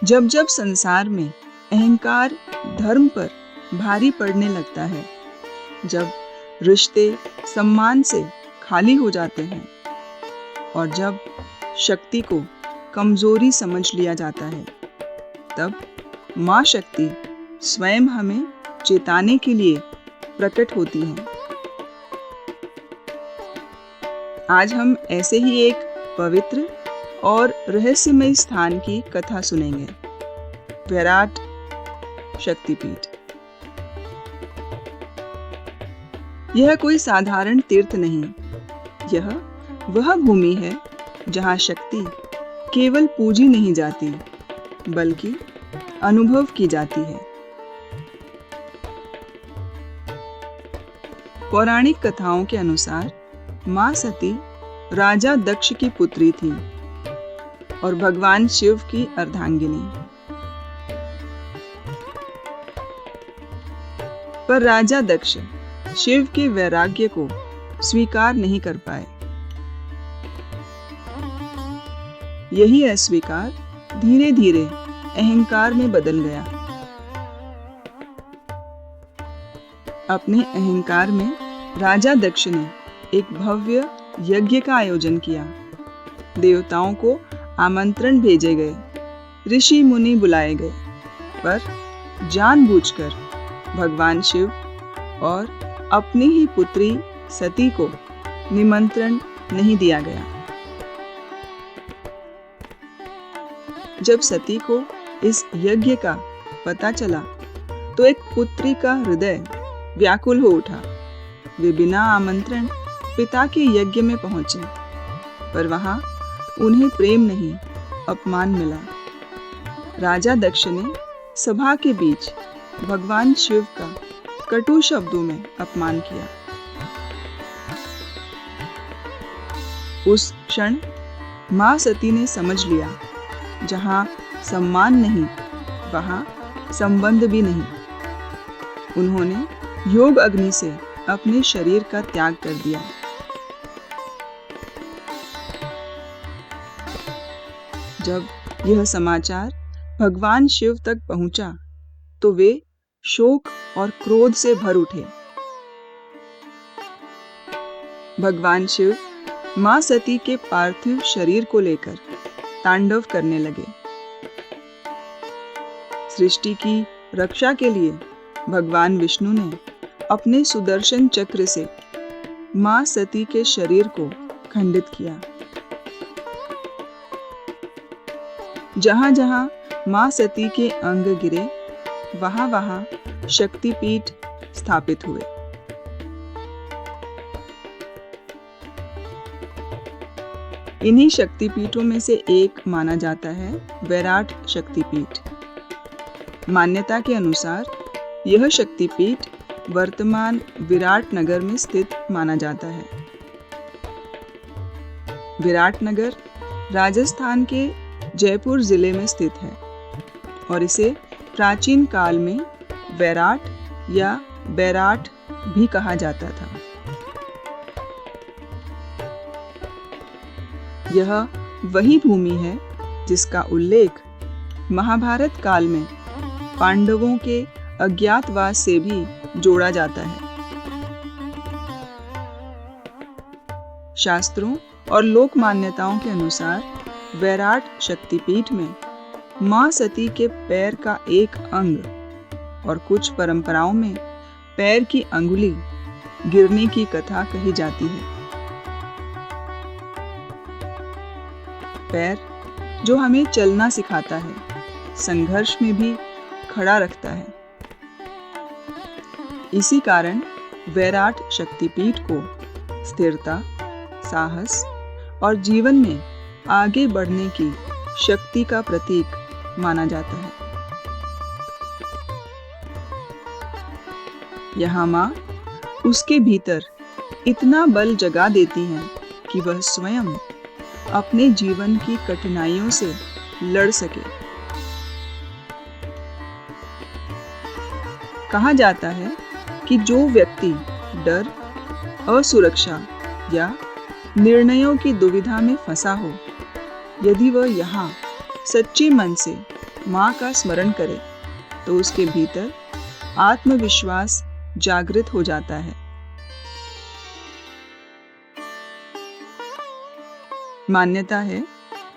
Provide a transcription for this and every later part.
जब जब संसार में अहंकार धर्म पर भारी पड़ने लगता है, जब रिश्ते सम्मान से खाली हो जाते हैं और जब शक्ति को कमजोरी समझ लिया जाता है, तब माँ शक्ति स्वयं हमें चेताने के लिए प्रकट होती है। आज हम ऐसे ही एक पवित्र और रहस्यमय स्थान की कथा सुनेंगे, वैराट शक्तिपीठ। यह कोई साधारण तीर्थ नहीं, यह वह भूमि है जहाँ शक्ति केवल पूजी नहीं जाती, बल्कि अनुभव की जाती है। पौराणिक कथाओं के अनुसार माँ सती राजा दक्ष की पुत्री थी और भगवान शिव की अर्धांगिनी। पर राजा दक्ष शिव के वैराग्य को स्वीकार नहीं कर पाए। यही अस्वीकार धीरे धीरे अहंकार में बदल गया। अपने अहंकार में राजा दक्ष ने एक भव्य यज्ञ का आयोजन किया। देवताओं को आमंत्रण भेजे गए, ऋषि मुनि बुलाए गए, पर जानबूझकर भगवान शिव और अपनी ही पुत्री सती को निमंत्रण नहीं दिया गया। जब सती को इस यज्ञ का पता चला तो एक पुत्री का हृदय व्याकुल हो उठा। वे बिना आमंत्रण पिता के यज्ञ में पहुंचे, पर वहां उन्हें प्रेम नहीं, अपमान मिला। राजा दक्ष ने सभा के बीच भगवान शिव का कटु शब्दों में अपमान किया। उस क्षण मां सती ने समझ लिया, जहां सम्मान नहीं, वहां संबंध भी नहीं। उन्होंने योग अग्नि से अपने शरीर का त्याग कर दिया। जब यह समाचार भगवान शिव तक पहुंचा, तो वे शोक और क्रोध से भर उठे। भगवान शिव मां सती के पार्थिव शरीर को लेकर तांडव करने लगे। सृष्टि की रक्षा के लिए भगवान विष्णु ने अपने सुदर्शन चक्र से मां सती के शरीर को खंडित किया। जहां जहां मां सती के अंग गिरे, वहां वहां शक्तिपीठ स्थापित हुए। इन्हीं शक्तिपीठों में से एक माना जाता है वैराट शक्तिपीठ। मान्यता के अनुसार यह शक्तिपीठ वर्तमान विराट नगर में स्थित माना जाता है। विराट नगर राजस्थान के जयपुर जिले में स्थित है और इसे प्राचीन काल में वैराट या बैराट भी कहा जाता था। यह वही भूमि है जिसका उल्लेख महाभारत काल में पांडवों के अज्ञातवास से भी जोड़ा जाता है। शास्त्रों और लोक मान्यताओं के अनुसार वैराट शक्तिपीठ में मां सती के पैर का एक अंग और कुछ परंपराओं में पैर की अंगुली गिरने की कथा कही जाती है। पैर जो हमें चलना सिखाता है, संघर्ष में भी खड़ा रखता है। इसी कारण वैराट शक्तिपीठ को स्थिरता, साहस और जीवन में आगे बढ़ने की शक्ति का प्रतीक माना जाता है। यहाँ माँ उसके भीतर इतना बल जगा देती हैं कि वह स्वयं अपने जीवन की कठिनाइयों से लड़ सके। कहा जाता है कि जो व्यक्ति डर, असुरक्षा या निर्णयों की दुविधा में फंसा हो, यदि वह यहाँ सच्चे मन से माँ का स्मरण करे तो उसके भीतर आत्मविश्वास जागृत हो जाता है। मान्यता है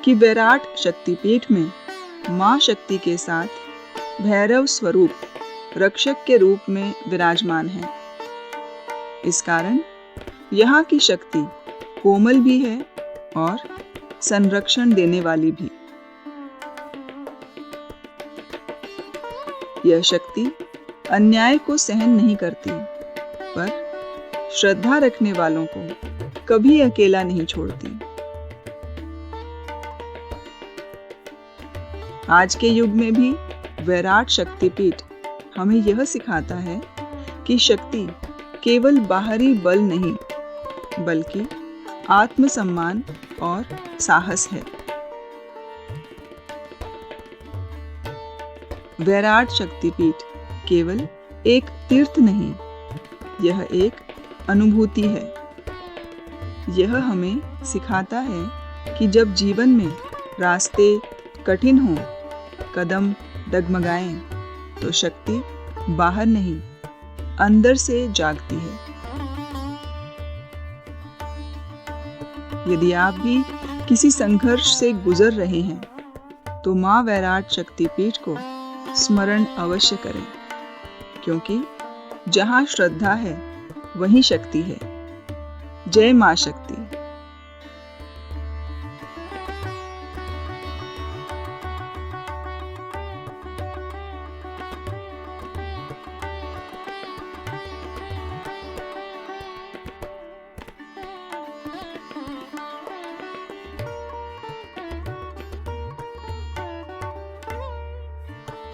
कि वैराट शक्तिपीठ में माँ शक्ति के साथ भैरव स्वरूप रक्षक के रूप में विराजमान है। इस कारण यहाँ की शक्ति कोमल भी है और संरक्षण देने वाली भी। यह शक्ति अन्याय को सहन नहीं करती, पर श्रद्धा रखने वालों को कभी अकेला नहीं छोड़ती। आज के युग में भी वैराट शक्तिपीठ हमें यह सिखाता है कि शक्ति केवल बाहरी बल नहीं, बल्कि आत्मसम्मान और साहस है। वैराट शक्तिपीठ केवल एक तीर्थ नहीं, यह एक अनुभूति है। यह हमें सिखाता है कि जब जीवन में रास्ते कठिन हों, कदम डगमगाएं, तो शक्ति बाहर नहीं, अंदर से जागती है। यदि आप भी किसी संघर्ष से गुजर रहे हैं, तो माँ वैराट शक्तिपीठ को स्मरण अवश्य करें, क्योंकि जहाँ श्रद्धा है, वहीं शक्ति है। जय माँ शक्ति।